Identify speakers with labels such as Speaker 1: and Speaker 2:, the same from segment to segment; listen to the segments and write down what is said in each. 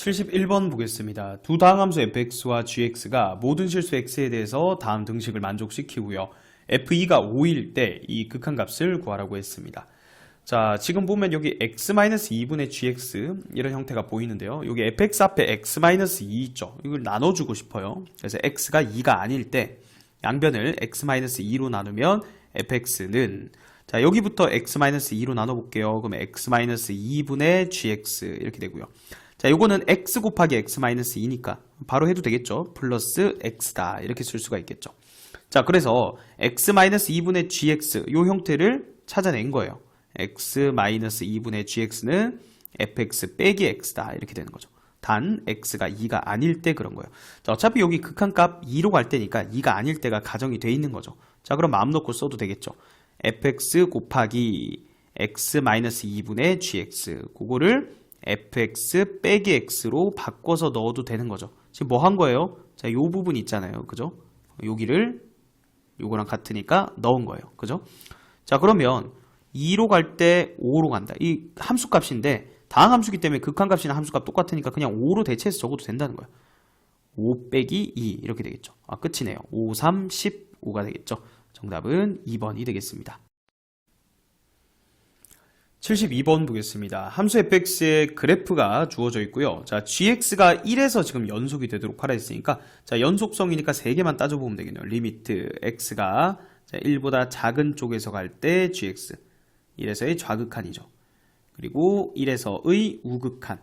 Speaker 1: 71번 보겠습니다. 두 다항함수 fx와 gx가 모든 실수 x에 대해서 다음 등식을 만족시키고요. f2가 5일 때 이 극한값을 구하라고 했습니다. 자, 지금 보면 여기 x-2분의 gx 이런 형태가 보이는데요. 여기 fx 앞에 x-2 있죠. 이걸 나눠주고 싶어요. 그래서 x가 2가 아닐 때 양변을 x-2로 나누면 fx는 자, 여기부터 x-2로 나눠볼게요. 그러면 x-2분의 gx 이렇게 되고요. 자, 요거는 x 곱하기 x-2니까 바로 해도 되겠죠. 플러스 x다 이렇게 쓸 수가 있겠죠. 자, 그래서 x-2분의 gx 요 형태를 찾아낸 거예요. x-2분의 gx는 fx 빼기 x다 이렇게 되는 거죠. 단 x가 2가 아닐 때 그런 거예요. 자, 어차피 여기 극한값 2로 갈 때니까 2가 아닐 때가 가정이 돼 있는 거죠. 자, 그럼 마음 놓고 써도 되겠죠. fx 곱하기 x-2분의 gx 그거를 fx 빼기 x로 바꿔서 넣어도 되는 거죠. 지금 뭐 한 거예요? 자, 요 부분 있잖아요. 그죠? 여기를 요거랑 같으니까 넣은 거예요. 그죠? 자, 그러면 2로 갈 때 5로 간다. 이 함수값인데 다항 함수기 때문에 극한값이나 함수값 똑같으니까 그냥 5로 대체해서 적어도 된다는 거예요. 5 빼기 2 이렇게 되겠죠. 아, 끝이네요. 5, 3, 15가 되겠죠. 정답은 2번이 되겠습니다. 72번 보겠습니다. 함수 fx의 그래프가 주어져 있고요. 자, gx가 1에서 지금 연속이 되도록 하라 했으니까 자, 연속성이니까 3개만 따져보면 되겠네요. 리미트 x가 1보다 작은 쪽에서 갈 때 gx 1에서의 좌극한이죠. 그리고 1에서의 우극한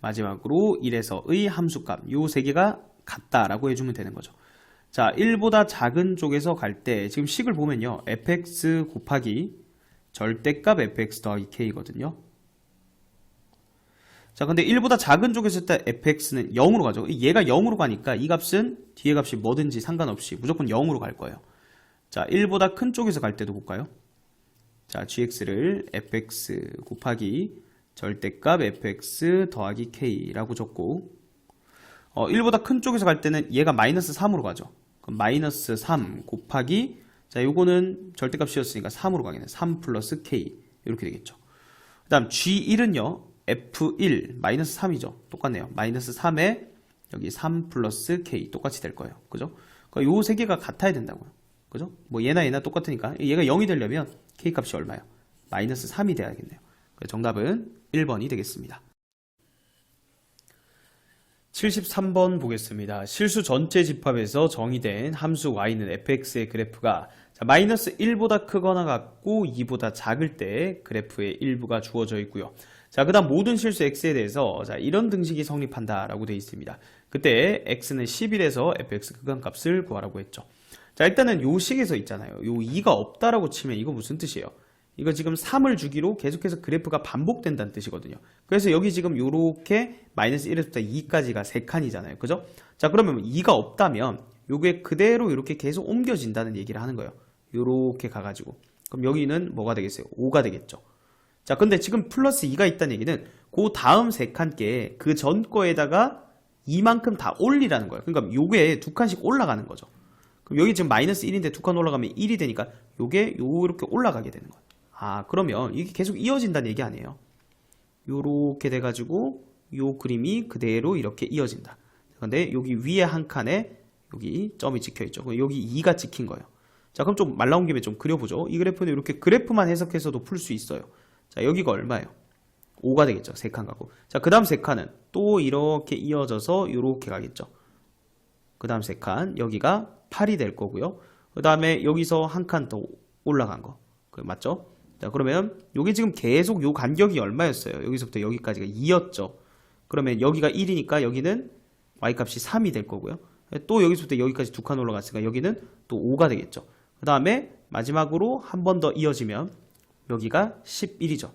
Speaker 1: 마지막으로 1에서의 함수값 요 3개가 같다라고 해주면 되는 거죠. 자, 1보다 작은 쪽에서 갈 때 지금 식을 보면요. fx 곱하기 절대값 fx 더하기 k거든요. 자, 근데 1보다 작은 쪽에서 때 fx는 0으로 가죠. 얘가 0으로 가니까 이 값은 뒤에 값이 뭐든지 상관없이 무조건 0으로 갈 거예요. 자, 1보다 큰 쪽에서 갈 때도 볼까요? 자, gx를 fx 곱하기 절대값 fx 더하기 k라고 적고 1보다 큰 쪽에서 갈 때는 얘가 마이너스 3으로 가죠. 그럼 마이너스 3 곱하기 자, 요거는 절대값이었으니까 3으로 가겠네. 3 플러스 k 이렇게 되겠죠. 그 다음 g1은요. f1 마이너스 3이죠. 똑같네요. 마이너스 3에 여기 3 플러스 k 똑같이 될 거예요. 그죠? 그러니까 요 세 개가 같아야 된다고요. 그죠? 뭐 얘나 똑같으니까 얘가 0이 되려면 k 값이 얼마예요? 마이너스 3이 돼야겠네요. 정답은 1번이 되겠습니다. 73번 보겠습니다. 실수 전체 집합에서 정의된 함수 y는 fx의 그래프가 마이너스 1보다 크거나 같고 2보다 작을 때 그래프의 일부가 주어져 있고요. 자, 그 다음 모든 실수 x에 대해서 자, 이런 등식이 성립한다 라고 되어 있습니다. 그때 x는 11에서 fx 극한값을 구하라고 했죠. 자, 일단은 요 식에서 있잖아요. 요 2가 없다라고 치면 이거 무슨 뜻이에요? 이거 지금 3을 주기로 계속해서 그래프가 반복된다는 뜻이거든요. 그래서 여기 지금 요렇게 마이너스 1에서부터 2까지가 3칸이잖아요. 그죠? 자, 그러면 2가 없다면 요게 그대로 이렇게 계속 옮겨진다는 얘기를 하는 거예요. 요렇게 가가지고. 그럼 여기는 뭐가 되겠어요? 5가 되겠죠. 자, 근데 지금 플러스 2가 있다는 얘기는 그 다음 3칸께 그 전 거에다가 이만큼 다 올리라는 거예요. 그러니까 요게 2칸씩 올라가는 거죠. 그럼 여기 지금 마이너스 1인데 2칸 올라가면 1이 되니까 요게 요렇게 올라가게 되는 거예요. 아, 그러면 이게 계속 이어진다는 얘기 아니에요. 요렇게 돼가지고 요 그림이 그대로 이렇게 이어진다. 근데 여기 위에 한 칸에 여기 점이 찍혀있죠. 여기 2가 찍힌 거예요. 자, 그럼 좀 말 나온 김에 좀 그려보죠. 이 그래프는 이렇게 그래프만 해석해서도 풀 수 있어요. 자, 여기가 얼마예요? 5가 되겠죠. 3칸 가고. 자, 그 다음 3칸은 또 이렇게 이어져서 이렇게 가겠죠. 그 다음 3칸 여기가 8이 될 거고요. 그 다음에 여기서 한 칸 더 올라간 거. 맞죠? 자, 그러면 여기 지금 계속 요 간격이 얼마였어요? 여기서부터 여기까지가 2였죠. 그러면 여기가 1이니까 여기는 y값이 3이 될 거고요. 또 여기서부터 여기까지 2칸 올라갔으니까 여기는 또 5가 되겠죠. 그 다음에 마지막으로 한 번 더 이어지면 여기가 11이죠.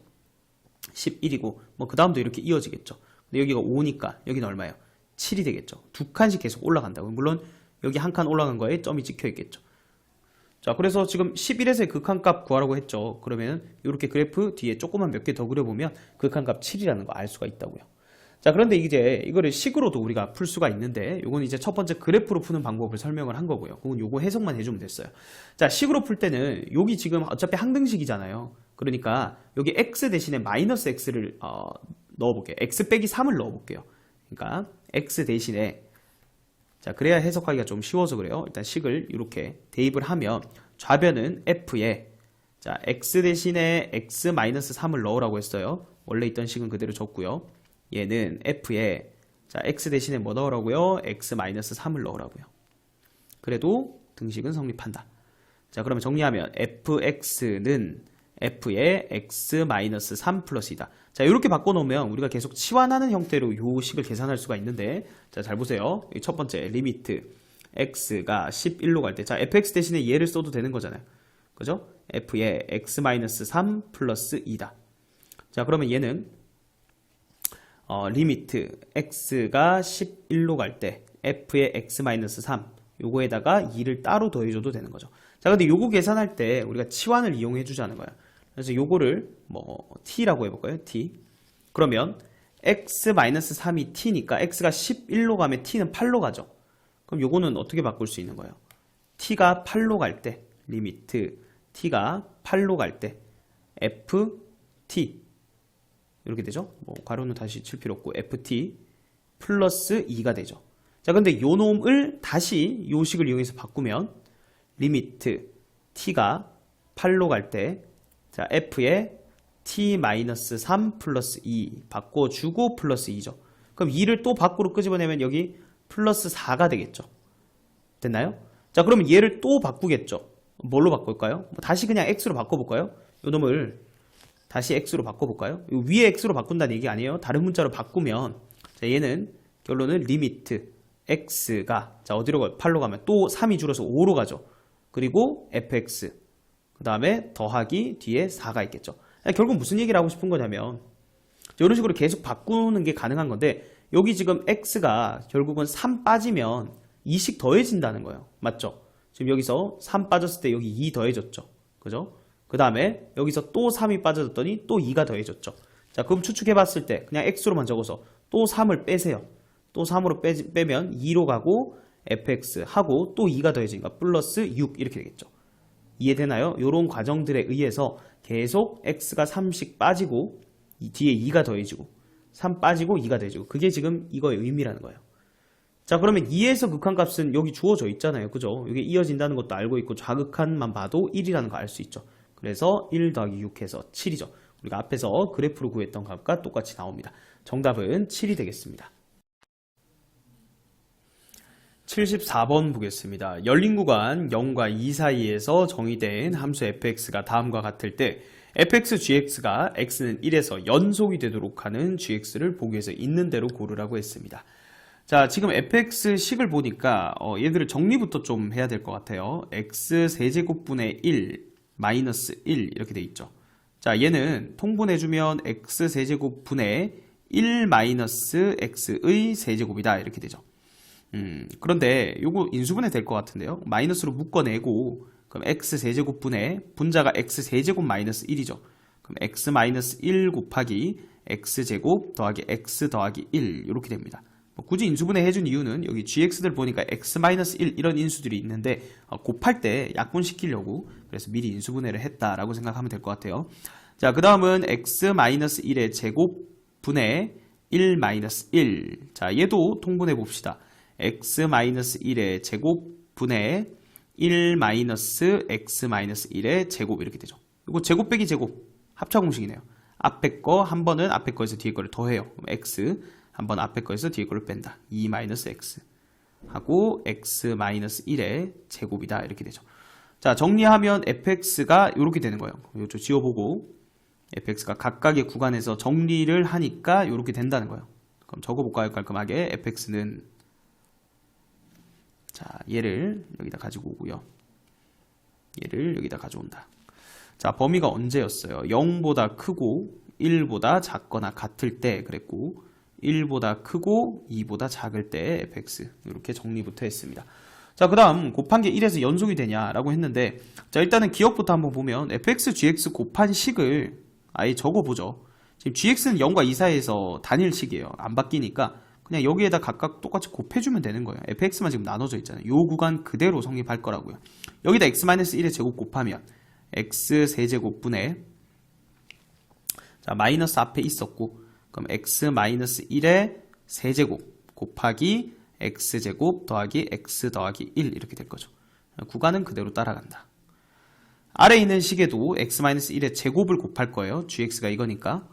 Speaker 1: 11이고 뭐 그 다음도 이렇게 이어지겠죠. 근데 여기가 5니까 여기는 얼마예요? 7이 되겠죠. 2칸씩 계속 올라간다고. 물론 여기 한 칸 올라간 거에 점이 찍혀 있겠죠. 자, 그래서 지금 11에서의 극한값 구하라고 했죠. 그러면 이렇게 그래프 뒤에 조그만 몇 개 더 그려보면 극한값 7이라는 거 알 수가 있다고요. 자, 그런데 이제 이거를 식으로도 우리가 풀 수가 있는데 이건 이제 첫 번째 그래프로 푸는 방법을 설명을 한 거고요. 그건 요거 해석만 해주면 됐어요. 자, 식으로 풀 때는 여기 지금 어차피 항등식이잖아요. 그러니까 여기 x 대신에 마이너스 x를 넣어볼게요. x 빼기 3을 넣어볼게요. 그러니까 x 대신에 자 그래야 해석하기가 좀 쉬워서 그래요. 일단 식을 이렇게 대입을 하면 좌변은 f에 자 x 대신에 x-3을 넣으라고 했어요. 원래 있던 식은 그대로 줬고요. 얘는 f에 자 x 대신에 뭐 넣으라고요? x-3을 넣으라고요. 그래도 등식은 성립한다. 자 그러면 정리하면 fx는 f의 x-3 플러스 2다. 자 이렇게 바꿔놓으면 우리가 계속 치환하는 형태로 요 식을 계산할 수가 있는데 자 잘 보세요. 첫 번째 리미트 x가 11로 갈 때 자 fx 대신에 얘를 써도 되는 거잖아요. 그죠? f의 x-3 플러스 2다. 자 그러면 얘는 리미트 x가 11로 갈 때 f의 x-3 요거에다가 2를 따로 더해줘도 되는 거죠. 자 근데 요거 계산할 때 우리가 치환을 이용해 주자는 거야. 그래서 요거를 뭐 t라고 해볼까요? t. 그러면 x-3이 t니까 x가 11로 가면 t는 8로 가죠. 그럼 요거는 어떻게 바꿀 수 있는 거예요? t가 8로 갈 때 리미트 t가 8로 갈 때 ft 이렇게 되죠. 뭐 가로는 다시 칠 필요 없고 ft 플러스 2가 되죠. 자 근데 요 놈을 다시 요 식을 이용해서 바꾸면 리미트 t가 8로 갈 때 자 f에 t-3 플러스 2 바꿔주고 플러스 2죠. 그럼 2를 또 밖으로 끄집어내면 여기 플러스 4가 되겠죠. 됐나요? 자 그러면 얘를 또 바꾸겠죠. 뭘로 바꿀까요? 다시 그냥 x로 바꿔볼까요? 요 놈을 다시 x로 바꿔볼까요? 위에 x로 바꾼다는 얘기 아니에요. 다른 문자로 바꾸면 자 얘는 결론은 리미트 x가 자 어디로 가요? 8로 가면 또 3이 줄어서 5로 가죠. 그리고 fx 그 다음에 더하기 뒤에 4가 있겠죠. 결국 무슨 얘기를 하고 싶은 거냐면 이런 식으로 계속 바꾸는 게 가능한 건데 여기 지금 x가 결국은 3 빠지면 2씩 더해진다는 거예요. 맞죠? 지금 여기서 3 빠졌을 때 여기 2 더해졌죠. 그죠? 그 다음에 여기서 또 3이 빠져졌더니 또 2가 더해졌죠. 자 그럼 추측해 봤을 때 그냥 x로만 적어서 또 3을 빼세요. 또 3으로 빼면 2로 가고 fx 하고 또 2가 더해지니까 플러스 6 이렇게 되겠죠. 이해되나요? 이런 과정들에 의해서 계속 x가 3씩 빠지고 뒤에 2가 더해지고 3 빠지고 2가 더해지고 그게 지금 이거의 의미라는 거예요. 자 그러면 2에서 극한값은 여기 주어져 있잖아요. 그죠? 이게 이어진다는 것도 알고 있고 좌극한만 봐도 1이라는 거 알 수 있죠. 그래서 1 더하기 6해서 7이죠. 우리가 앞에서 그래프로 구했던 값과 똑같이 나옵니다. 정답은 7이 되겠습니다. 74번 보겠습니다. 열린 구간 0과 2 사이에서 정의된 함수 fx가 다음과 같을 때 fx, gx가 x는 1에서 연속이 되도록 하는 gx를 보기 위해서 있는 대로 고르라고 했습니다. 자 지금 fx 식을 보니까 얘들을 정리부터 좀 해야 될 것 같아요. x 세제곱분의 1 마이너스 1 이렇게 돼 있죠. 자 얘는 통분해주면 x 세제곱분의 1 마이너스 x의 세제곱이다 이렇게 되죠. 그런데 요거 인수분해 될 것 같은데요. 마이너스로 묶어내고 그럼 x 세제곱분의 분자가 x 세제곱 마이너스 1이죠. 그럼 x 마이너스 1 곱하기 x 제곱 더하기 x 더하기 1 이렇게 됩니다. 굳이 인수분해 해준 이유는 여기 gx들 보니까 x 마이너스 1 이런 인수들이 있는데 곱할 때 약분시키려고 그래서 미리 인수분해를 했다라고 생각하면 될 것 같아요. 자 그 다음은 x 마이너스 1의 제곱분의 1 마이너스 1. 자 얘도 통분해 봅시다. x-1의 제곱분의 1-x-1의 제곱 이렇게 되죠. 이거 제곱 빼기 제곱 합차 공식이네요. 앞에 거 한 번은 앞에 거에서 뒤에 거를 더해요. 그럼 x 한 번 앞에 거에서 뒤에 거를 뺀다. 2-x 하고 x-1의 제곱이다 이렇게 되죠. 자 정리하면 fx가 이렇게 되는 거예요. 이거 지워보고 fx가 각각의 구간에서 정리를 하니까 이렇게 된다는 거예요. 그럼 적어볼까요? 깔끔하게 fx는 자 얘를 여기다 가지고 오고요. 얘를 여기다 가져온다. 자 범위가 언제였어요? 0보다 크고 1보다 작거나 같을 때 그랬고 1보다 크고 2보다 작을 때 fx 이렇게 정리부터 했습니다. 자 그 다음 곱한 게 1에서 연속이 되냐라고 했는데 자 일단은 기억부터 한번 보면 fx, gx 곱한 식을 아예 적어보죠. 지금 gx는 0과 2 사이에서 단일식이에요. 안 바뀌니까 그냥 여기에다 각각 똑같이 곱해주면 되는 거예요. fx만 지금 나눠져 있잖아요. 요 구간 그대로 성립할 거라고요. 여기다 x-1의 제곱 곱하면 x 세제곱분의 자 마이너스 앞에 있었고 그럼 x-1의 세제곱 곱하기 x제곱 더하기 x 더하기 1 이렇게 될 거죠. 구간은 그대로 따라간다. 아래에 있는 식에도 x-1의 제곱을 곱할 거예요. gx가 이거니까.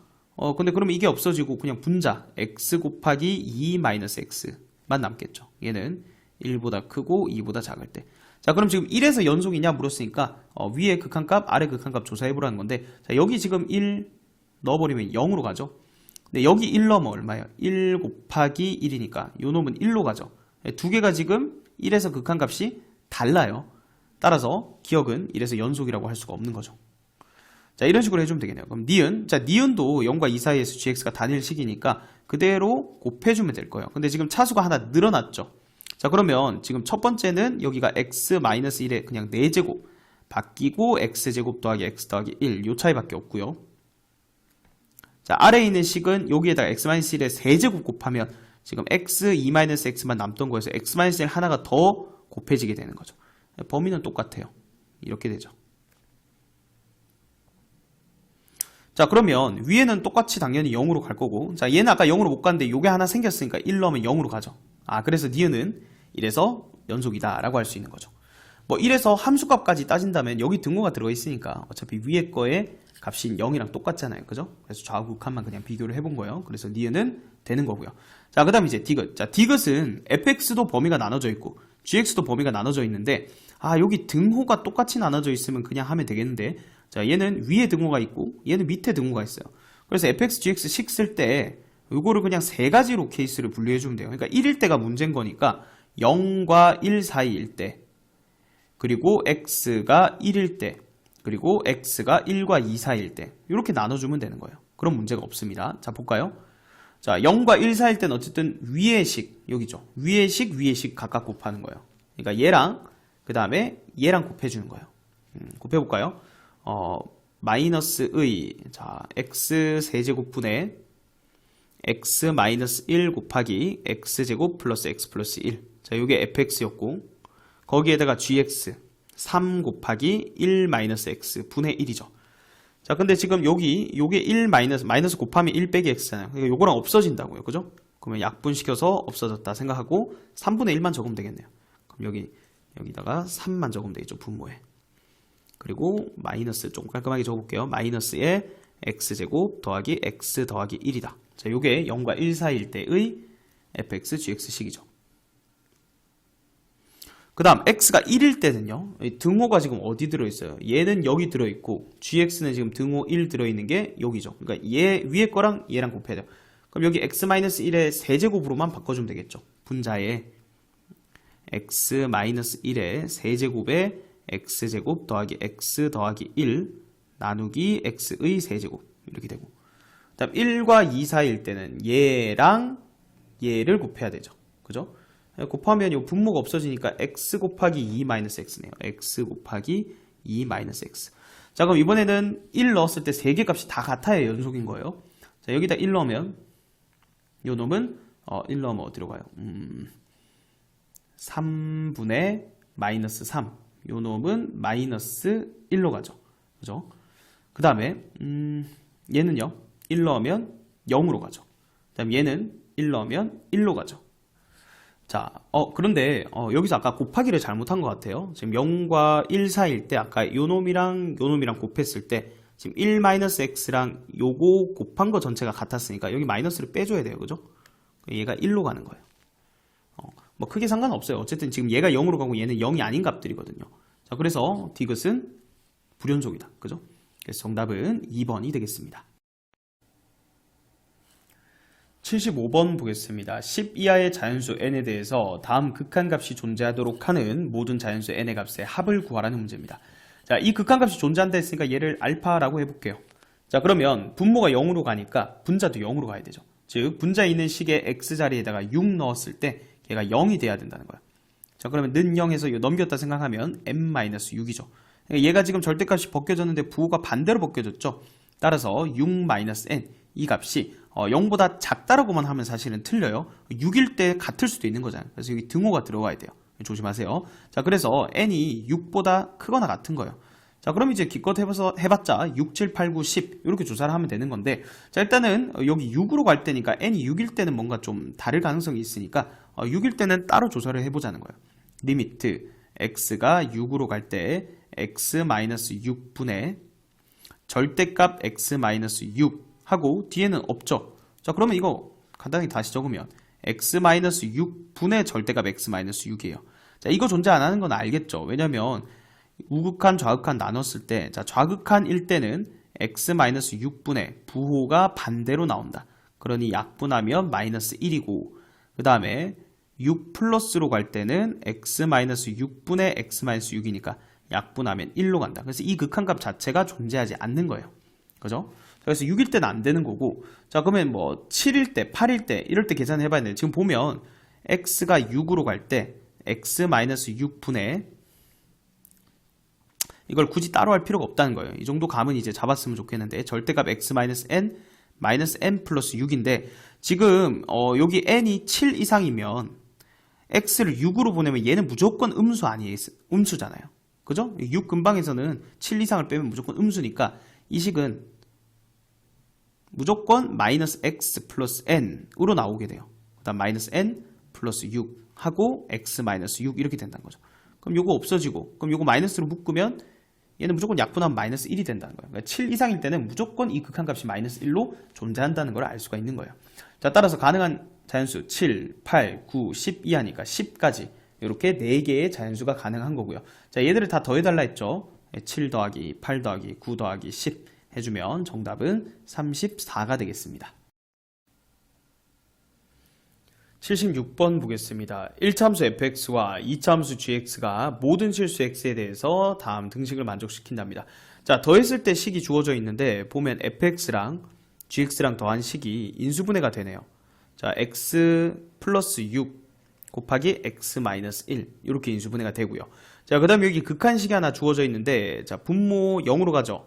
Speaker 1: 근데 그러면 이게 없어지고 그냥 분자 x 곱하기 2-x만 남겠죠. 얘는 1보다 크고 2보다 작을 때. 자, 그럼 지금 1에서 연속이냐 물었으니까 위에 극한값, 아래 극한값 조사해보라는 건데, 자, 여기 지금 1 넣어버리면 0으로 가죠. 근데 여기 1 넣으면 얼마예요? 1 곱하기 1이니까 요 놈은 1로 가죠. 두 개가 지금 1에서 극한값이 달라요. 따라서 기억은 1에서 연속이라고 할 수가 없는 거죠. 자, 이런 식으로 해주면 되겠네요. 그럼 니은, 자, 니은도 0과 2 사이에서 gx가 단일식이니까 그대로 곱해주면 될 거예요. 근데 지금 차수가 하나 늘어났죠. 자, 그러면 지금 첫 번째는 여기가 x-1의 그냥 4제곱 바뀌고 x제곱 더하기 x 더하기 1 요 차이밖에 없고요. 자, 아래에 있는 식은 여기에다가 x-1의 세제곱 곱하면 지금 x 2-x만 남던 거에서 x-1 하나가 더 곱해지게 되는 거죠. 범위는 똑같아요. 이렇게 되죠. 자, 그러면 위에는 똑같이 당연히 0으로 갈 거고, 자, 얘는 아까 0으로 못 갔는데 요게 하나 생겼으니까 1 넣으면 0으로 가죠. 그래서 니은은 1에서 연속이다 라고 할 수 있는 거죠. 뭐 1에서 함수값까지 따진다면 여기 등호가 들어가 있으니까 어차피 위에 거에 값이 0이랑 똑같잖아요. 그죠? 그래서 좌우 극한만 그냥 비교를 해본 거예요. 그래서 니은은 되는 거고요. 자, 그 다음 이제 디귿. 자, 디귿은 fx도 범위가 나눠져 있고 gx도 범위가 나눠져 있는데, 여기 등호가 똑같이 나눠져 있으면 그냥 하면 되겠는데, 자, 얘는 위에 등호가 있고 얘는 밑에 등호가 있어요. 그래서 fx, gx 식 쓸 때 이거를 그냥 세 가지로 케이스를 분류해 주면 돼요. 그러니까 1일 때가 문제인 거니까 0과 1 사이일 때, 그리고 x가 1일 때, 그리고 x가 1과 2 사이일 때 이렇게 나눠주면 되는 거예요. 그런 문제가 없습니다. 자, 볼까요? 자, 0과 1 사이일 때는 어쨌든 위의 식, 여기죠. 위의 식 각각 곱하는 거예요. 그러니까 얘랑 그 다음에 얘랑 곱해주는 거예요. 곱해볼까요? 마이너스의, 자, x 세제곱분의 x-1 곱하기 x제곱 플러스 x 플러스 1. 자, 요게 fx였고, 거기에다가 gx 3 곱하기 1-x 분의 1이죠. 자, 근데 지금 요게 1 마이너스 곱하면 1 빼기 x잖아요. 그러니까 요거랑 없어진다고요. 그죠? 그러면 약분시켜서 없어졌다 생각하고 3분의 1만 적으면 되겠네요. 그럼 여기다가 3만 적으면 되겠죠. 분모에. 그리고 마이너스 조금 깔끔하게 적어볼게요. 마이너스에 x제곱 더하기 x 더하기 1이다. 자, 요게 0과 1 사이일 때의 fx, gx 식이죠. 그 다음 x가 1일 때는요, 등호가 지금 어디 들어있어요? 얘는 여기 들어있고 gx는 지금 등호 1 들어있는 게 여기죠. 그러니까 얘 위에 거랑 얘랑 곱해야 돼요. 그럼 여기 x-1의 세제곱으로만 바꿔주면 되겠죠. 분자에 x-1의 세제곱에 x제곱 더하기 x 더하기 1 나누기 x의 세제곱 이렇게 되고, 그 다음 1과 2 사이일 때는 얘랑 얘를 곱해야 되죠. 그죠? 곱하면 이 분모가 없어지니까 x 곱하기 2-x네요. x 곱하기 2-x. 자, 그럼 이번에는 1 넣었을 때 세 개 값이 다 같아야 연속인 거예요. 자, 여기다 1 넣으면 요 놈은 1 넣으면 어디로 가요? 3분의 마이너스 3. 요 놈은 마이너스 1로 가죠. 그죠? 그 다음에 얘는요, 1 넣으면 0으로 가죠. 그 다음 얘는 1 넣으면 1로 가죠. 자, 그런데 여기서 아까 곱하기를 잘못한 것 같아요. 지금 0과 1 사이일 때 아까 요 놈이랑 곱했을 때 지금 1-x랑 요거 곱한 거 전체가 같았으니까 여기 마이너스를 빼줘야 돼요. 그죠? 얘가 1로 가는 거예요. 뭐 크게 상관없어요. 어쨌든 지금 얘가 0으로 가고 얘는 0이 아닌 값들이거든요. 자, 그래서 디귿은 불연속이다. 그죠? 그래서 정답은 2번이 되겠습니다. 75번 보겠습니다. 10 이하의 자연수 n에 대해서 다음 극한값이 존재하도록 하는 모든 자연수 n의 값의 합을 구하라는 문제입니다. 자, 이 극한값이 존재한다 했으니까 얘를 알파라고 해볼게요. 자, 그러면 분모가 0으로 가니까 분자도 0으로 가야 되죠. 즉 분자에 있는 식의 x 자리에다가 6 넣었을 때 얘가 0이 돼야 된다는 거야. 자, 그러면 는 0에서 넘겼다 생각하면 m-6이죠. 얘가 지금 절대값이 벗겨졌는데 부호가 반대로 벗겨졌죠. 따라서 6-n 이 값이 0보다 작다라고만 하면 사실은 틀려요. 6일 때 같을 수도 있는 거잖아요. 그래서 여기 등호가 들어가야 돼요. 조심하세요. 자, 그래서 n이 6보다 크거나 같은 거예요. 자, 자, 그럼 이제 기껏 해봤자 6, 7, 8, 9, 10 이렇게 조사를 하면 되는 건데, 자, 일단은 여기 6으로 갈 때니까 n이 6일 때는 뭔가 좀 다를 가능성이 있으니까 6일 때는 따로 조사를 해보자는 거예요. 리미트 x가 6으로 갈 때 x-6분의 절대값 x-6 하고 뒤에는 없죠. 자, 그러면 이거 간단히 다시 적으면 x-6분의 절대값 x-6이에요. 자, 이거 존재 안 하는 건 알겠죠? 왜냐면 우극한 좌극한 나눴을 때, 자, 좌극한일 때는 x-6분의 부호가 반대로 나온다. 그러니 약분하면 -1이고, 그 다음에 6 플러스로 갈 때는 x-6분의 x-6이니까 약분하면 1로 간다. 그래서 이 극한값 자체가 존재하지 않는 거예요. 그죠? 그래서 6일 때는 안 되는 거고, 자, 그러면 뭐 7일 때, 8일 때 이럴 때 계산해 봐야 되는데, 지금 보면 x가 6으로 갈 때 x-6분의, 이걸 굳이 따로 할 필요가 없다는 거예요. 이 정도 감은 이제 잡았으면 좋겠는데, 절대값 x-n n 플러스 6인데, 지금 여기 n이 7 이상이면 x를 6으로 보내면 얘는 무조건 음수 아니에요? 음수잖아요. 그죠? 6 근방에서는 7 이상을 빼면 무조건 음수니까 이 식은 무조건 -x 플러스 n으로 나오게 돼요. 그 다음 -n 플러스 6 하고 x-6 이렇게 된다는 거죠. 그럼 요거 없어지고, 그럼 요거 마이너스로 묶으면 얘는 무조건 약분하면 -1이 된다는 거예요. 그러니까 7 이상일 때는 무조건 이 극한값이 -1로 존재한다는 걸 알 수가 있는 거예요. 자, 따라서 가능한 자연수 7, 8, 9, 10 이하니까 10까지 이렇게 4개의 자연수가 가능한 거고요. 자, 얘들을 다 더해달라 했죠. 7 더하기 8 더하기 9 더하기 10 해주면 정답은 34가 되겠습니다. 76번 보겠습니다. 1차 함수 fx와 2차 함수 gx가 모든 실수 x에 대해서 다음 등식을 만족시킨답니다. 자, 더했을 때 식이 주어져 있는데 보면 fx랑 gx랑 더한 식이 인수분해가 되네요. 자, x 플러스 6 곱하기 x 마이너스 1 이렇게 인수분해가 되고요. 자, 그 다음에 여기 극한식이 하나 주어져 있는데, 자, 분모 0으로 가죠.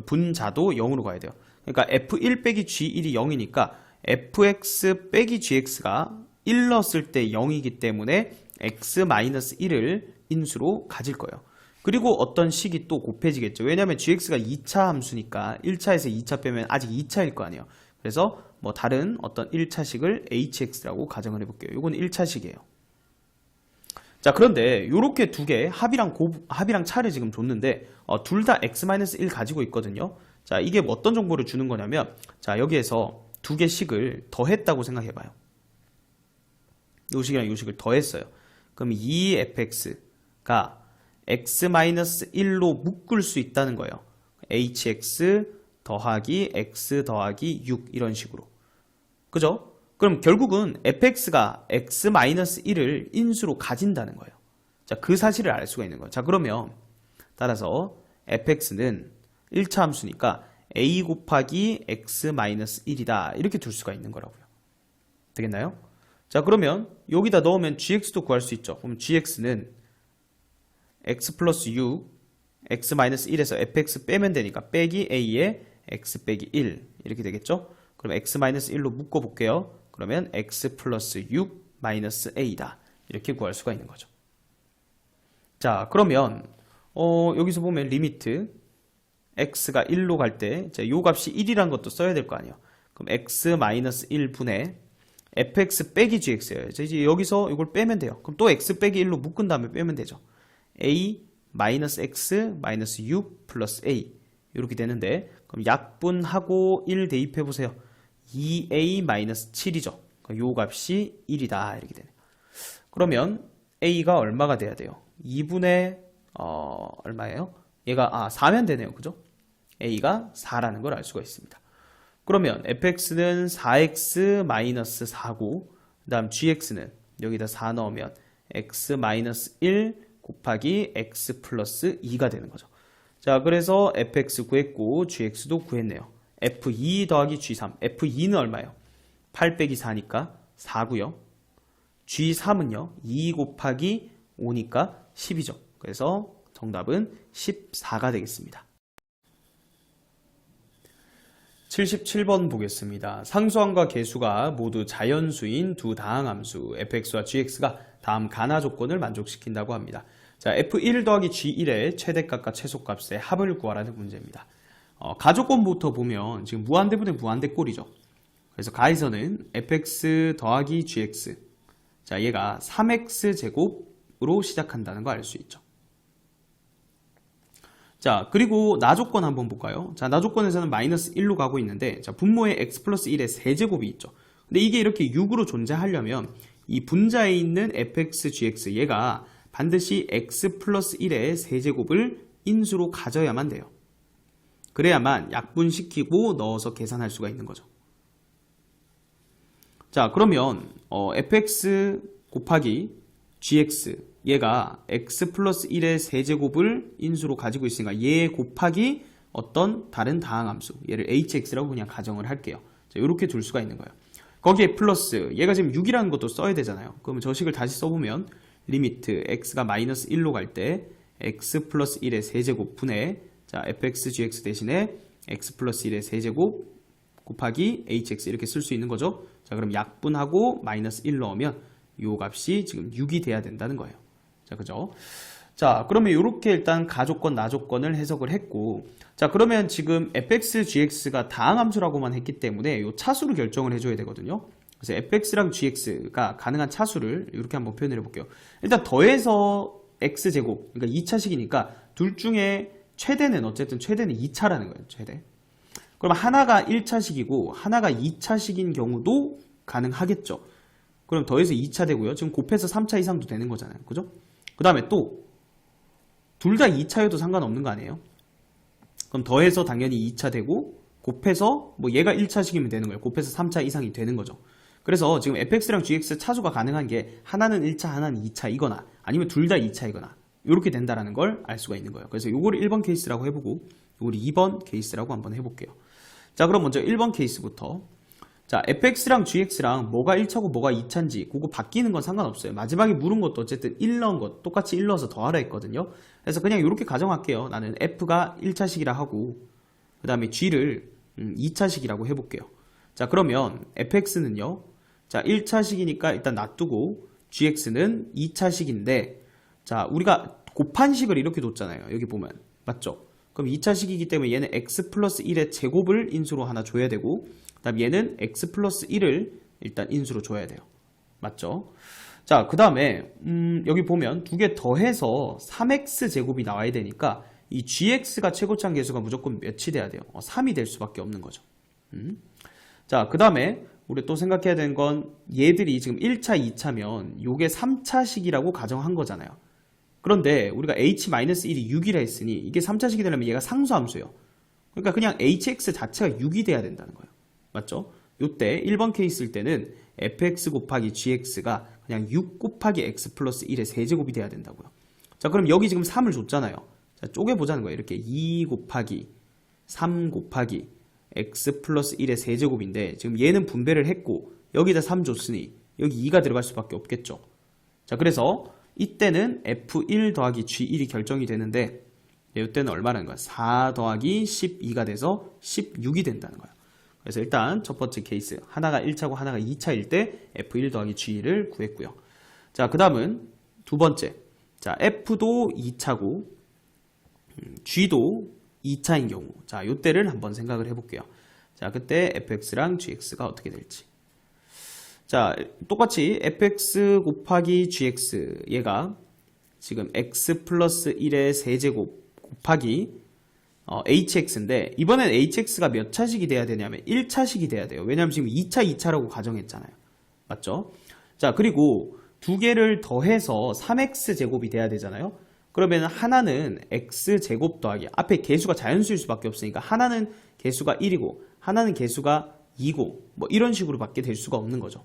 Speaker 1: 분자도 0으로 가야 돼요. 그러니까 f1 빼기 g1이 0이니까 fx 빼기 gx가 1 넣었을 때 0이기 때문에 x-1을 인수로 가질 거예요. 그리고 어떤 식이 또 곱해지겠죠. 왜냐하면 gx가 2차 함수니까 1차에서 2차 빼면 아직 2차일 거 아니에요. 그래서 뭐 다른 어떤 1차식을 hx라고 가정을 해볼게요. 이건 1차식이에요. 자, 그런데 이렇게 두 개 합이랑 차를 지금 줬는데 둘 다 x-1 가지고 있거든요. 자, 이게 어떤 정보를 주는 거냐면, 자, 여기에서 두 개 식을 더했다고 생각해봐요. 이 식이랑 이 식을 더했어요. 그럼 이 fx가 x-1로 묶을 수 있다는 거예요. hx 더하기 x 더하기 6 이런 식으로. 그죠? 그럼 결국은 fx가 x-1을 인수로 가진다는 거예요. 자, 그 사실을 알 수가 있는 거예요. 자, 그러면 따라서 fx는 1차 함수니까 a 곱하기 x-1이다 이렇게 둘 수가 있는 거라고요. 되겠나요? 자, 그러면 여기다 넣으면 gx도 구할 수 있죠. 그럼 gx는 x 플러스 6 x-1에서 fx 빼면 되니까 빼기 a에 x 빼기 1 이렇게 되겠죠. 그럼 x-1로 묶어볼게요. 그러면 x 플러스 6 마이너스 a다 이렇게 구할 수가 있는 거죠. 자, 그러면 여기서 보면 리미트 x가 1로 갈 때 요 값이 1이라는 것도 써야 될 거 아니에요. 그럼 x-1분의 fx 빼기 gx예요. 이제 여기서 이걸 빼면 돼요. 그럼 또 x 빼기 1로 묶은 다음에 빼면 되죠. a 마이너스 x 마이너스 6 플러스 a 이렇게 되는데, 그럼 약분하고 1 대입해 보세요. 2a 마이너스 7이죠. 요 값이 1이다 이렇게 되네요. 그러면 a가 얼마가 돼야 돼요? 2분의 얼마예요? 얘가 4면 되네요. 그죠? a가 4라는 걸 알 수가 있습니다. 그러면 fx는 4x 마이너스 4고, 그 다음 gx는 여기다 4 넣으면 x 마이너스 1 곱하기 x 플러스 2가 되는 거죠. 자, 그래서 fx 구했고 gx도 구했네요. f2 더하기 g3. f2는 얼마예요? 8 빼기 4니까 4고요. g3은요. 2 곱하기 5니까 10이죠. 그래서 정답은 14가 되겠습니다. 77번 보겠습니다. 상수함과 계수가 모두 자연수인 두 다항함수 fx와 gx가 다음 가나 조건을 만족시킨다고 합니다. 자, 자, F1 더하기 G1의 최대값과 최소값의 합을 구하라는 문제입니다. 가조건부터 보면 지금 무한대분의 무한대꼴이죠. 그래서 가에서는 fx 더하기 gx, 자, 얘가 3x 제곱으로 시작한다는 거 알 수 있죠. 자, 그리고 나조건 한번 볼까요? 자, 나조건에서는 마이너스 1로 가고 있는데, 자, 분모에 x 플러스 1의 세제곱이 있죠. 근데 이게 이렇게 6으로 존재하려면 이 분자에 있는 fx, gx, 얘가 반드시 x 플러스 1의 세제곱을 인수로 가져야만 돼요. 그래야만 약분시키고 넣어서 계산할 수가 있는 거죠. 자, 그러면 fx 곱하기 gx, 얘가 x 플러스 1의 세제곱을 인수로 가지고 있으니까 얘 곱하기 어떤 다른 다항함수, 얘를 hx라고 그냥 가정을 할게요. 자, 이렇게 둘 수가 있는 거예요. 거기에 플러스, 얘가 지금 6이라는 것도 써야 되잖아요. 그러면 저 식을 다시 써보면 리미트 x가 마이너스 1로 갈 때 x 플러스 1의 세제곱 분의, 자, fx gx 대신에 x 플러스 1의 세제곱 곱하기 hx 이렇게 쓸 수 있는 거죠. 자, 그럼 약분하고 마이너스 1 넣으면 요 값이 지금 6이 돼야 된다는 거예요. 자, 그죠? 자, 그러면 이렇게 일단 가조건, 나조건을 해석을 했고, 자, 그러면 지금 fx, gx가 다항함수라고만 했기 때문에 요 차수를 결정을 해줘야 되거든요. 그래서 fx랑 gx가 가능한 차수를 이렇게 한번 표현을 해볼게요. 일단 더해서 x제곱, 그러니까 2차식이니까 둘 중에 최대는 어쨌든 최대는 2차라는 거예요. 최대. 그럼 하나가 1차식이고 하나가 2차식인 경우도 가능하겠죠. 그럼 더해서 2차 되고요. 지금 곱해서 3차 이상도 되는 거잖아요. 그죠? 그 다음에 또 둘 다 2차여도 상관없는 거 아니에요? 그럼 더해서 당연히 2차 되고 곱해서 뭐 얘가 1차식이면 되는 거예요. 곱해서 3차 이상이 되는 거죠. 그래서 지금 fx랑 gx 차수가 가능한 게 하나는 1차, 하나는 2차 이거나 아니면 둘 다 2차이거나 이렇게 된다라는 걸 알 수가 있는 거예요. 그래서 요거를 1번 케이스라고 해보고 요거를 2번 케이스라고 한번 해볼게요. 자, 그럼 먼저 1번 케이스부터. 자, fx랑 gx랑 뭐가 1차고 뭐가 2차인지 그거 바뀌는 건 상관없어요. 마지막에 물은 것도 어쨌든 1 넣은 것 똑같이 1 넣어서 더하라 했거든요. 그래서 그냥 이렇게 가정할게요. 나는 f가 1차식이라 하고 그 다음에 g를 2차식이라고 해볼게요. 자, 그러면 fx는요, 자, 1차식이니까 일단 놔두고 gx는 2차식인데, 자, 우리가 곱한식을 이렇게 뒀잖아요. 여기 보면 맞죠? 그럼 2차식이기 때문에 얘는 x 플러스 1의 제곱을 인수로 하나 줘야 되고, 그 다음 얘는 x 플러스 1을 일단 인수로 줘야 돼요. 맞죠? 자, 그 다음에 여기 보면 두 개 더해서 3x 제곱이 나와야 되니까 이 gx가 최고차항 계수가 무조건 몇이 돼야 돼요? 3이 될 수밖에 없는 거죠. 자, 그 다음에 우리 또 생각해야 되는 건 얘들이 지금 1차, 2차면 요게 3차식이라고 가정한 거잖아요. 그런데 우리가 h-1이 6이라 했으니 이게 3차식이 되려면 얘가 상수함수예요. 그러니까 그냥 hx 자체가 6이 돼야 된다는 거예요. 맞죠? 요때 1번 케이스일 때는 fx 곱하기 gx가 그냥 6 곱하기 x 플러스 1의 세제곱이 돼야 된다고요. 자, 그럼 여기 지금 3을 줬잖아요. 자, 쪼개보자는 거예요. 이렇게 2 곱하기 3 곱하기 x 플러스 1의 세제곱인데 지금 얘는 분배를 했고 여기다 3 줬으니 여기 2가 들어갈 수밖에 없겠죠. 자, 그래서 이때는 f1 더하기 g1이 결정이 되는데 이때는 얼마라는 거야? 4 더하기 12가 돼서 16이 된다는 거예요. 그래서 일단 첫 번째 케이스 하나가 1차고 하나가 2차일 때 f1 더하기 g1을 구했고요. 자, 그 다음은 두 번째, 자, f도 2차고 g도 2차인 경우, 자, 요때를 한번 생각을 해볼게요. 자, 그때 fx랑 gx가 어떻게 될지. 자, 똑같이 fx 곱하기 gx, 얘가 지금 x 플러스 1의 세제곱 곱하기 hx인데 이번엔 hx가 몇 차식이 돼야 되냐면 1차식이 돼야 돼요. 왜냐면 지금 2차라고 가정했잖아요. 맞죠? 자, 그리고 두 개를 더해서 3x 제곱이 돼야 되잖아요. 그러면 하나는 x제곱 더하기 앞에 개수가 자연수일 수밖에 없으니까 하나는 개수가 1이고 하나는 개수가 2고 뭐 이런 식으로 밖에 될 수가 없는 거죠.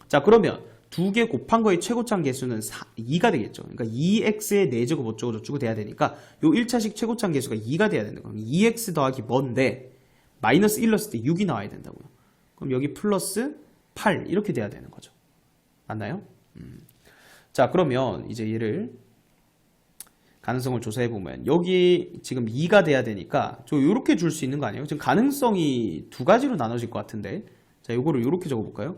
Speaker 1: 자, 그러면 두 개 곱한 거의 최고차항 개수는 2가 되겠죠. 그러니까 2x의 4제곱 어쩌고 저쩌고 돼야 되니까 요 1차식 최고차항 개수가 2가 돼야 되는 거예요. 2x 더하기 뭔데 마이너스 1 넣었을 때 6이 나와야 된다고요. 그럼 여기 플러스 8 이렇게 돼야 되는 거죠. 맞나요? 자, 그러면 이제 얘를 가능성을 조사해보면 여기 지금 2가 돼야 되니까 저 요렇게 줄 수 있는 거 아니에요? 지금 가능성이 두 가지로 나눠질 것 같은데, 자, 요거를 요렇게 적어볼까요?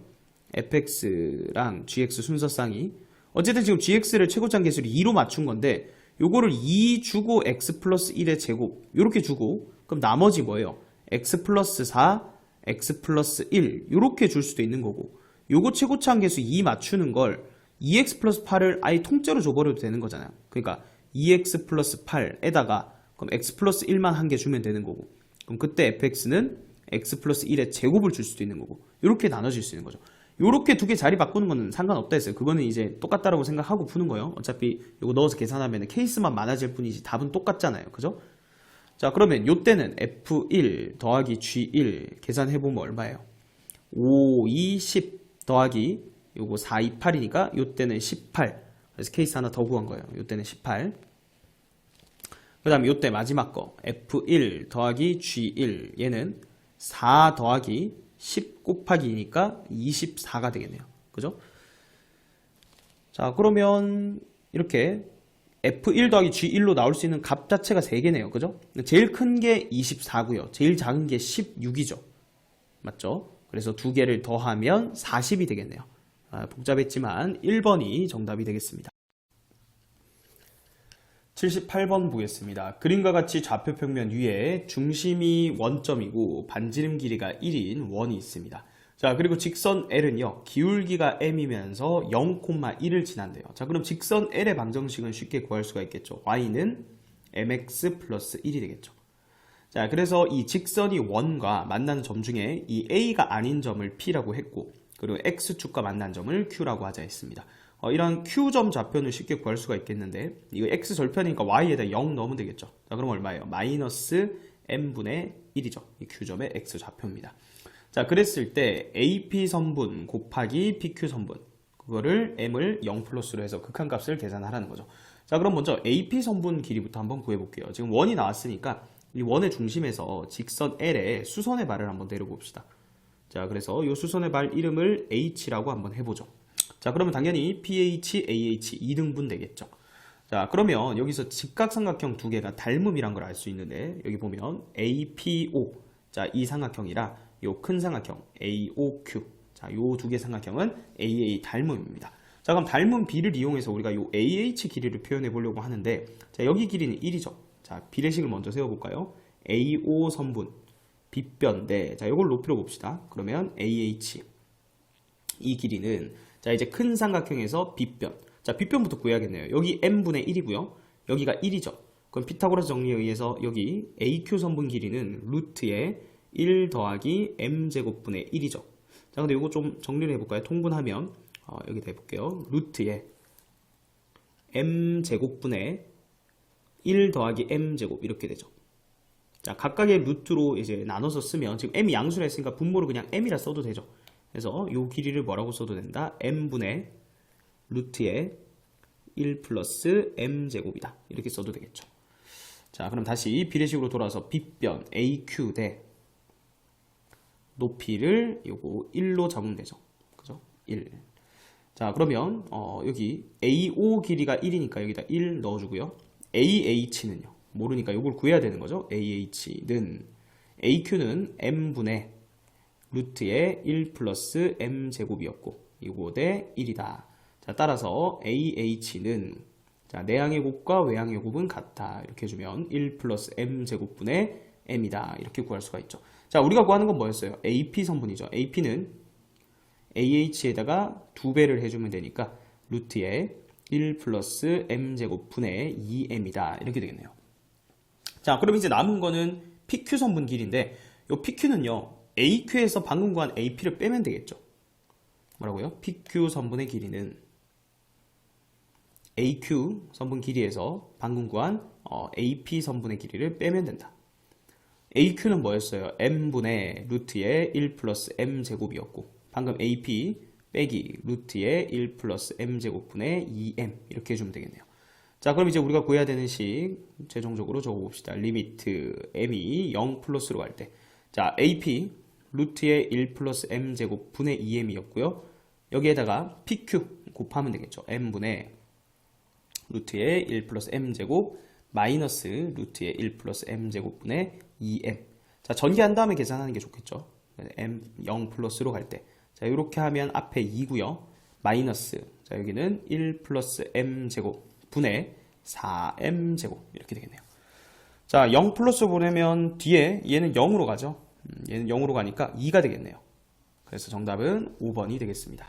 Speaker 1: fx랑 gx 순서쌍이 어쨌든 지금 gx를 최고차항 개수를 2로 맞춘 건데 요거를 2 주고 x 플러스 1의 제곱 요렇게 주고 그럼 나머지 뭐예요? x 플러스 4, x 플러스 1 요렇게 줄 수도 있는 거고 요거 최고치 한계수 2 맞추는 걸 2x 플러스 8을 아예 통째로 줘버려도 되는 거잖아요. 그러니까 2x 플러스 8에다가 그럼 x 플러스 1만 한 개 주면 되는 거고 그럼 그때 fx는 x 플러스 1의 제곱을 줄 수도 있는 거고 이렇게 나눠질 수 있는 거죠. 요렇게 두 개 자리 바꾸는 거는 상관없다 했어요. 그거는 이제 똑같다라고 생각하고 푸는 거예요. 어차피 요거 넣어서 계산하면 케이스만 많아질 뿐이지 답은 똑같잖아요. 그죠? 자, 그러면 요때는 f1 더하기 g1 계산해보면 얼마예요? 5, 2, 10 더하기 요거 4, 2, 8이니까 요때는 18. 그래서 케이스 하나 더 구한 거예요. 요때는 18. 그 다음에 요때 마지막 거 f1 더하기 g1 얘는 4 더하기 10 곱하기니까 24가 되겠네요. 그죠? 자, 그러면 이렇게 f1 더하기 g1로 나올 수 있는 값 자체가 3개네요. 그죠? 제일 큰 게 24고요. 제일 작은 게 16이죠. 맞죠? 그래서 두 개를 더하면 40이 되겠네요. 복잡했지만 1번이 정답이 되겠습니다. 78번 보겠습니다. 그림과 같이 좌표 평면 위에 중심이 원점이고 반지름 길이가 1인 원이 있습니다. 자, 그리고 직선 L은요, 기울기가 M이면서 0,1을 지난대요. 자, 그럼 직선 L의 방정식은 쉽게 구할 수가 있겠죠. Y는 mx 플러스 1이 되겠죠. 자, 그래서 이 직선이 원과 만나는 점 중에 이 A가 아닌 점을 P라고 했고, 그리고 X축과 만난 점을 Q라고 하자 했습니다. 이런 Q점 좌표는 쉽게 구할 수가 있겠는데, 이거 X 절편이니까 Y에다 0 넣으면 되겠죠. 자, 그럼 얼마예요? 마이너스 M분의 1이죠. 이 Q점의 X 좌표입니다. 자, 그랬을 때 AP 선분 곱하기 PQ 선분, 그거를 M을 0 플러스로 해서 극한값을 계산하라는 거죠. 자, 그럼 먼저 AP 선분 길이부터 한번 구해볼게요. 지금 원이 나왔으니까 이 원의 중심에서 직선 L에 수선의 발을 한번 내려봅시다. 자, 그래서 이 수선의 발 이름을 H라고 한번 해보죠. 자, 그러면 당연히 PH, AH 2등분 되겠죠. 자, 그러면 여기서 직각삼각형 두 개가 닮음이란 걸 알 수 있는데, 여기 보면 APO, 자, 이 삼각형이라 요 큰 삼각형 AOQ, 자, 요 두 개 삼각형은 AA 닮음입니다. 자, 그럼 닮음 B를 이용해서 우리가 요 AH 길이를 표현해 보려고 하는데, 자, 여기 길이는 1이죠. 자, 비례식을 먼저 세워볼까요? AO 선분 빗변대, 자, 요걸 높이로 봅시다. 그러면 AH 이 길이는, 자, 이제 큰 삼각형에서 빗변, 자, 빗변부터 구해야겠네요. 여기 m분의 1이고요. 여기가 1이죠. 그럼 피타고라스 정리에 의해서 여기 AQ 선분 길이는 루트에 1 더하기 m제곱분의 1이죠. 자, 근데 이거 좀 정리를 해볼까요? 통분하면 여기다 해볼게요. 루트에 m제곱분의 1 더하기 m제곱 이렇게 되죠. 자, 각각의 루트로 이제 나눠서 쓰면, 지금 m이 양수라 했으니까 분모를 그냥 m이라 써도 되죠. 그래서 이 길이를 뭐라고 써도 된다? m분의 루트에 1 플러스 m제곱이다. 이렇게 써도 되겠죠. 자, 그럼 다시 비례식으로 돌아와서 빗변 AQ 대 높이를 요거 1로 잡으면 되죠. 그죠? 1. 자, 그러면 여기 AO 길이가 1이니까 여기다 1 넣어주고요. AH는요. 모르니까 요걸 구해야 되는 거죠. AH는 AQ는 m분의 루트에 1 플러스 m제곱이었고 이거 대 1이다. 자, 따라서 AH는, 자, 내항의 곱과 외항의 곱은 같다. 이렇게 해주면 1 플러스 m제곱분의 m이다. 이렇게 구할 수가 있죠. 자, 우리가 구하는 건 뭐였어요? AP 성분이죠. AP는 AH에다가 2배를 해주면 되니까 루트에 1 플러스 m제곱분의 2m이다. 이렇게 되겠네요. 자, 그럼 이제 남은 거는 PQ 성분 길이인데 이 PQ는요, AQ에서 방금 구한 AP를 빼면 되겠죠. 뭐라고요? PQ 선분의 길이는 AQ 선분 길이에서 방금 구한 AP 선분의 길이를 빼면 된다. AQ는 뭐였어요? m분의 루트에 1 플러스 m제곱이었고 방금 AP 빼기 루트에 1 플러스 m제곱분의 2m 이렇게 해주면 되겠네요. 자, 그럼 이제 우리가 구해야 되는 식 최종적으로 적어봅시다. 리미트 m이 0 플러스로 갈 때, 자, AP 루트에 1 플러스 m제곱분의 2m이었고요. 여기에다가 PQ 곱하면 되겠죠. m분의 루트에 1 플러스 m제곱 마이너스 루트에 1 플러스 m제곱분의 2m. 자, 전개한 다음에 계산하는 게 좋겠죠. m 0 플러스로 갈 때, 자, 이렇게 하면 앞에 2고요. 마이너스, 자, 여기는 1 플러스 m제곱 분의 4m제곱 이렇게 되겠네요. 자, 0 플러스 보내면 뒤에 얘는 0으로 가죠. 얘는 0으로 가니까 2가 되겠네요. 그래서 정답은 5번이 되겠습니다.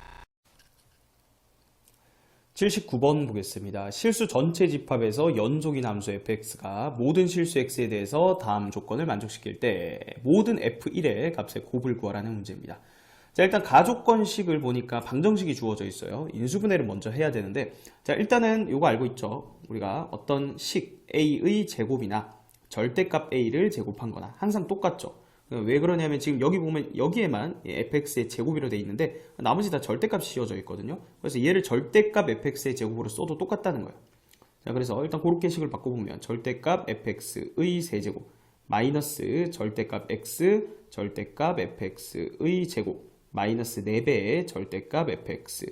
Speaker 1: 79번 보겠습니다. 실수 전체 집합에서 연속인 함수 fx가 모든 실수 x에 대해서 다음 조건을 만족시킬 때 모든 f1의 값의 곱을 구하라는 문제입니다. 자, 일단 가조건식을 보니까 방정식이 주어져 있어요. 인수분해를 먼저 해야 되는데, 자, 일단은 요거 알고 있죠. 우리가 어떤 식 a의 제곱이나 절대값 a를 제곱한 거나 항상 똑같죠. 왜 그러냐면 지금 여기 보면 여기에만 fx의 제곱이로 되어 있는데 나머지 다 절대값이 씌워져 있거든요. 그래서 얘를 절대값 fx의 제곱으로 써도 똑같다는 거예요. 자, 그래서 일단 그렇게 식을 바꿔보면 절대값 fx의 세제곱 마이너스 절대값 x 절대값 fx의 제곱 마이너스 4배의 절대값 fx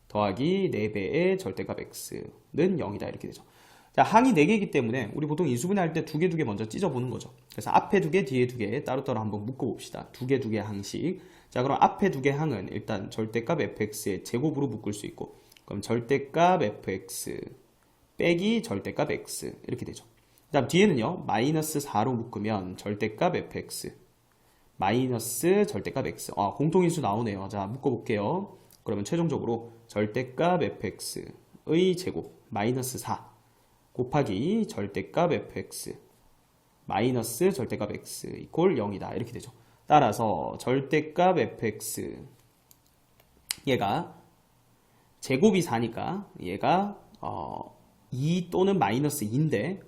Speaker 1: 더하기 4배의 절대값 x는 0이다 이렇게 되죠. 자, 항이 4개이기 때문에 우리 보통 인수분해 할 때 두 개 먼저 찢어보는 거죠. 그래서 앞에 2개, 뒤에 2개 따로따로 한번 묶어봅시다. 2개 항씩. 자, 그럼 앞에 2개 항은 일단 절대값 fx의 제곱으로 묶을 수 있고, 그럼 절대값 fx 빼기 절대값 x 이렇게 되죠. 그 다음 뒤에는요, 마이너스 4로 묶으면 절대값 fx 마이너스 절대값 x. 공통인수 나오네요. 자, 묶어볼게요. 그러면 최종적으로 절대값 fx의 제곱 마이너스 4 곱하기 절대값 fx 마이너스 절대값 x 이퀄 0이다 이렇게 되죠. 따라서 절대값 fx 얘가 제곱이 4니까 얘가 2 또는 마이너스 2인데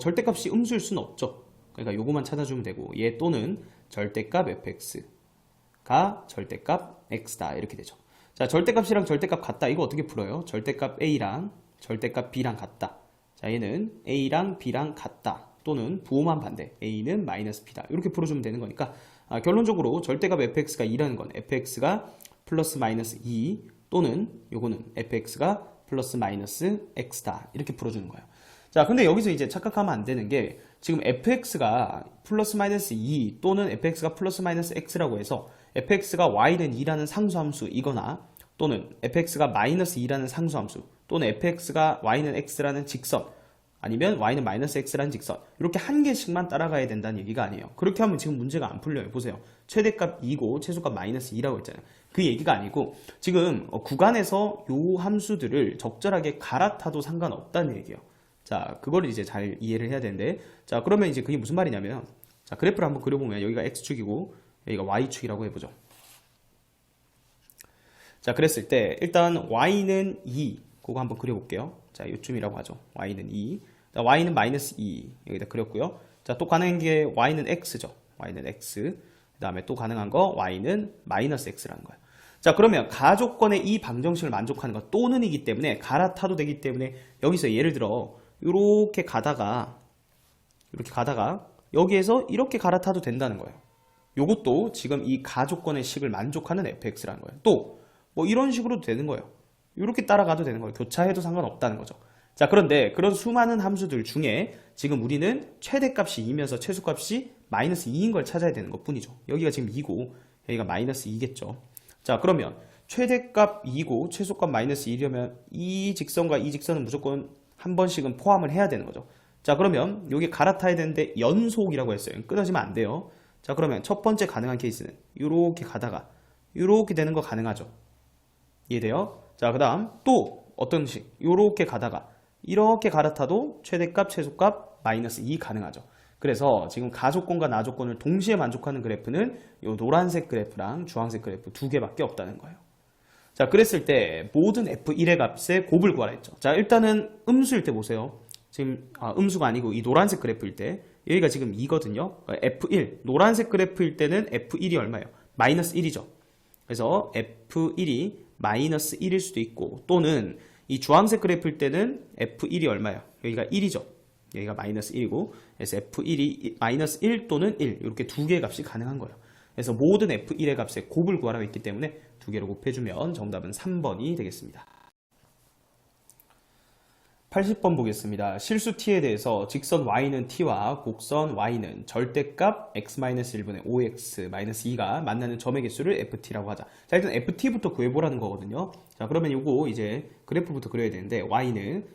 Speaker 1: 절대값이 음수일 수는 없죠. 그러니까 요거만 찾아주면 되고 얘 또는 절대값 fx가 절대값 x다 이렇게 되죠. 자, 절대값이랑 절대값 같다 이거 어떻게 풀어요? 절대값 a랑 절대값 b랑 같다. 자, 얘는 a랑 b랑 같다 또는 부호만 반대 a는 마이너스 b다 이렇게 풀어주면 되는 거니까 결론적으로 절대값 fx가 2라는 건 fx가 플러스 마이너스 2 또는 요거는 fx가 플러스 마이너스 x다 이렇게 풀어주는 거예요. 자, 근데 여기서 이제 착각하면 안 되는 게 지금 fx가 플러스 마이너스 2 또는 fx가 플러스 마이너스 x라고 해서 fx가 y는 2라는 상수함수 이거나 또는 fx가 마이너스 2라는 상수함수 또는 fx가 y는 x라는 직선 아니면 y는 마이너스 x라는 직선 이렇게 한 개씩만 따라가야 된다는 얘기가 아니에요. 그렇게 하면 지금 문제가 안 풀려요. 보세요. 최대값 2고 최소값 마이너스 2라고 했잖아요. 그 얘기가 아니고 지금 구간에서 요 함수들을 적절하게 갈아타도 상관없다는 얘기예요. 자, 그거를 이제 잘 이해를 해야 되는데, 자, 그러면 이제 그게 무슨 말이냐면, 자, 그래프를 한번 그려보면 여기가 x축이고 여기가 y축이라고 해보죠. 자, 그랬을 때 일단 y는 2 그거 한번 그려볼게요. 자, 요쯤이라고 하죠. y는 2. 자, y는 마이너스 2 여기다 그렸고요. 자, 또 가능한 게 y는 x죠. y는 x. 그 다음에 또 가능한 거 y는 마이너스 x라는 거예요. 자, 그러면 가조건의 이 방정식을 만족하는 거 또는이기 때문에 갈아타도 되기 때문에 여기서 예를 들어 이렇게 가다가 여기에서 이렇게 갈아타도 된다는 거예요. 요것도 지금 이 가조건의 식을 만족하는 fx라는 거예요. 또 뭐 이런 식으로도 되는 거예요. 이렇게 따라가도 되는 거예요. 교차해도 상관없다는 거죠. 자, 그런데 그런 수많은 함수들 중에 지금 우리는 최대값이 2면서 최소값이 마이너스 2인 걸 찾아야 되는 것 뿐이죠. 여기가 지금 2고 여기가 마이너스 2겠죠. 자, 그러면 최대값 2고 최소값 마이너스 1이려면 이 직선과 이 직선은 무조건 한 번씩은 포함을 해야 되는 거죠. 자, 그러면 여기 갈아타야 되는데 연속이라고 했어요. 끊어지면 안 돼요. 자, 그러면 첫 번째 가능한 케이스는 이렇게 가다가 이렇게 되는 거 가능하죠. 이해돼요? 자, 그 다음 또 어떤 식 이렇게 가다가 이렇게 갈아타도 최대값 최소값 마이너스 2 가능하죠. 그래서 지금 가조건과 나조건을 동시에 만족하는 그래프는 이 노란색 그래프랑 주황색 그래프 두 개밖에 없다는 거예요. 자, 그랬을 때 모든 f1의 값에 곱을 구하라 했죠. 자, 일단은 음수일 때 보세요. 지금 음수가 아니고 이 노란색 그래프일 때 여기가 지금 2거든요. f1 노란색 그래프일 때는 f1이 얼마예요? 마이너스 1이죠. 그래서 f1이 마이너스 1일 수도 있고 또는 이 주황색 그래프일 때는 f1이 얼마예요? 여기가 1이죠. 여기가 마이너스 1이고 그래서 f1이 마이너스 1 또는 1 이렇게 두 개의 값이 가능한 거예요. 그래서 모든 f1의 값에 곱을 구하라고 했기 때문에 두 개로 곱해주면 정답은 3번이 되겠습니다. 80번 보겠습니다. 실수 t에 대해서 직선 y는 t와 곡선 y는 절대값 x-1분의 5x-2가 만나는 점의 개수를 ft라고 하자. 자, 일단 ft부터 구해보라는 거거든요. 자, 그러면 요거 이제 그래프부터 그려야 되는데 y는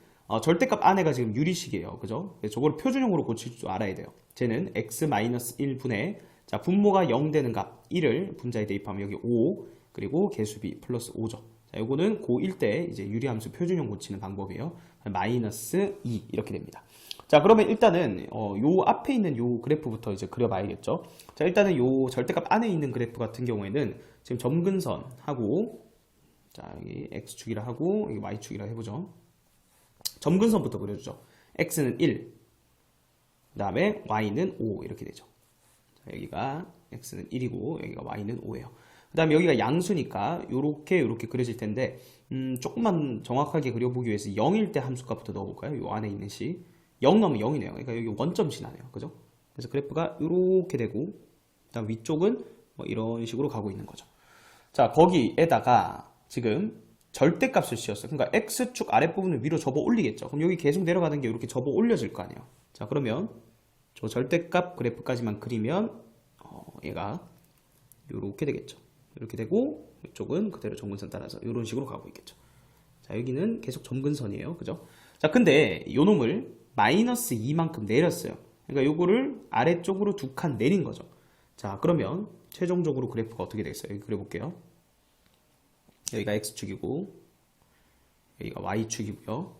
Speaker 1: 절대값 안에가 지금 유리식이에요. 그죠? 그래서 저걸 표준형으로 고칠 줄 알아야 돼요. 쟤는 x-1분의 자, 분모가 0 되는 값 1을 분자에 대입하면 여기 5 그리고 개수비 플러스 5죠. 자, 요거는 고1 때 이제 유리함수 표준형 고치는 방법이에요. 마이너스 2 이렇게 됩니다. 자, 그러면 일단은 요 앞에 있는 요 그래프부터 이제 그려봐야겠죠. 자, 일단은 요 절대값 안에 있는 그래프 같은 경우에는 지금 점근선하고 자, 여기 x축이라 하고 여기 y축이라 해보죠. 점근선부터 그려주죠. x는 1, 그 다음에 y는 5 이렇게 되죠. 자, 여기가 x는 1이고 여기가 y는 5예요. 그 다음에 여기가 양수니까 요렇게 그려질 텐데 조금만 정확하게 그려보기 위해서 0일 때 함수값부터 넣어볼까요? 요 안에 있는 식 0 넣으면 0이네요. 그러니까 여기 원점 지나네요. 그죠? 그래서 그래프가 요렇게 되고 그 다음 위쪽은 뭐 이런 식으로 가고 있는 거죠. 자, 거기에다가 지금 절대값을 씌웠어요. 그러니까 x축 아랫부분을 위로 접어 올리겠죠. 그럼 여기 계속 내려가는 게 이렇게 접어 올려질 거 아니에요. 자, 그러면 저 절대값 그래프까지만 그리면 얘가 이렇게 되겠죠. 이렇게 되고 이쪽은 그대로 점근선 따라서 이런 식으로 가고 있겠죠. 자, 여기는 계속 점근선이에요. 그죠? 자, 근데 요 놈을 마이너스 2만큼 내렸어요. 그러니까 요거를 아래쪽으로 두 칸 내린 거죠. 자, 그러면 최종적으로 그래프가 어떻게 되겠어요? 여기 그려볼게요. 여기가 x축이고 여기가 y축이고요.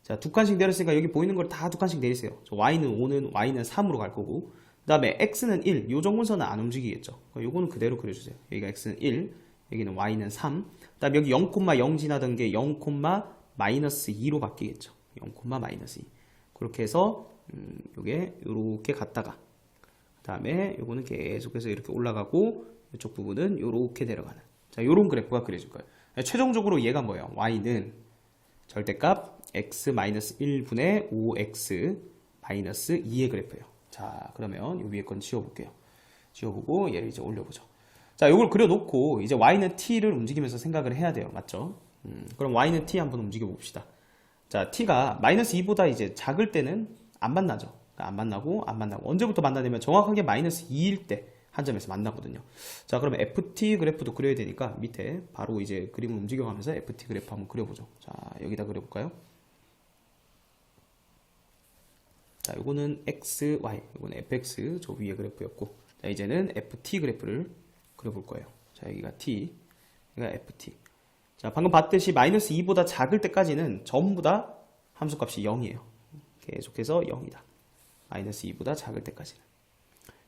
Speaker 1: 자, 두 칸씩 내렸으니까 여기 보이는 걸 다 두 칸씩 내리세요. 저 y는 5는 y는 3으로 갈 거고 그 다음에 x는 1, 요 정도선은 안 움직이겠죠. 요거는 그대로 그려주세요. 여기가 x는 1, 여기는 y는 3. 그 다음에 여기 0,0 지나던 게 0,-2로 바뀌겠죠. 0,-2. 그렇게 해서 요게 요렇게 갔다가 그 다음에 요거는 계속해서 이렇게 올라가고 이쪽 부분은 요렇게 내려가는 자, 요런 그래프가 그려질 거예요. 최종적으로 얘가 뭐예요? y는 절대값 x-1분의 5x-2의 그래프예요. 자, 그러면 요 위에 건 지워볼게요. 지워보고 얘를 이제 올려보죠. 자, 요걸 그려놓고 이제 y는 t를 움직이면서 생각을 해야 돼요. 맞죠? 그럼 y는 t 한번 움직여 봅시다. 자, t가 마이너스 2보다 이제 작을 때는 안 만나죠. 그러니까 안 만나고 언제부터 만나냐면 정확하게 마이너스 2일 때 한 점에서 만나거든요. 자, 그러면 ft 그래프도 그려야 되니까 밑에 바로 이제 그림을 움직여가면서 ft 그래프 한번 그려보죠. 자, 여기다 그려볼까요? 자, 요거는 x, y, 요거는 fx 저 위에 그래프였고, 자, 이제는 ft 그래프를 그려볼 거예요. 자, 여기가 t, 여기가 ft. 자, 방금 봤듯이 마이너스 2보다 작을 때까지는 전부 다 함수값이 0이에요. 계속해서 0이다. 마이너스 2보다 작을 때까지는.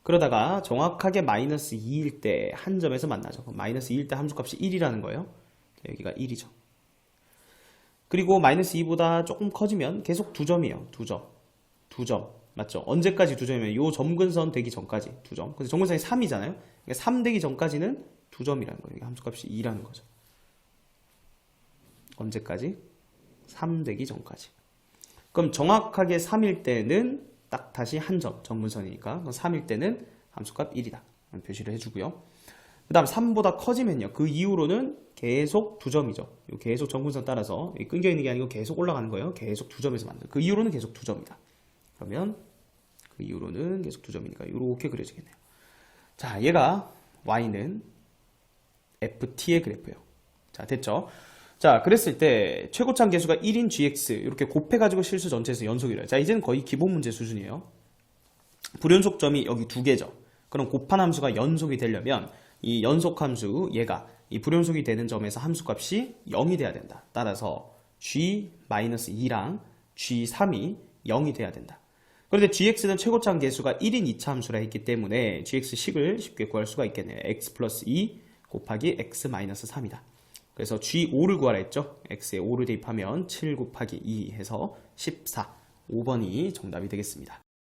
Speaker 1: 그러다가 정확하게 마이너스 2일 때 한 점에서 만나죠. 마이너스 2일 때 함수값이 1이라는 거예요. 여기가 1이죠. 그리고 마이너스 2보다 조금 커지면 계속 2점이에요. 2점. 2점. 맞죠? 언제까지 2점이면 요 점근선 되기 전까지 2점. 근데 점근선이 3이잖아요. 그러니까 3 되기 전까지는 2점이라는 거예요. 함수값이 2라는 거죠. 언제까지? 3 되기 전까지. 그럼 정확하게 3일 때는 딱 다시 한 점, 점근선이니까 3일 때는 함수값 1이다. 표시를 해주고요. 그 다음 3보다 커지면요. 그 이후로는 계속 2점이죠. 계속 점근선 따라서 끊겨있는 게 아니고 계속 올라가는 거예요. 계속 2점에서 만들어요. 그 이후로는 계속 2점이다. 그러면 그 이후로는 계속 2점이니까 이렇게 그려지겠네요. 자, 얘가 y는 ft의 그래프예요. 자, 됐죠? 자, 그랬을 때 최고참 계수가 1인 gx 이렇게 곱해가지고 실수 전체에서 연속이래요. 자, 이제는 거의 기본 문제 수준이에요. 불연속점이 여기 두 개죠. 그럼 곱한 함수가 연속이 되려면 이 연속 함수 얘가 이 불연속이 되는 점에서 함수값이 0이 돼야 된다. 따라서 g-2랑 g3이 0이 돼야 된다. 그런데 gx는 최고참 계수가 1인 2차 함수라 했기 때문에 gx식을 쉽게 구할 수가 있겠네요. x 플러스 2 곱하기 x 마이너스 3이다. 그래서 G5를 구하라 했죠. X에 5를 대입하면 7 곱하기 2 해서 14. 5번이 정답이 되겠습니다.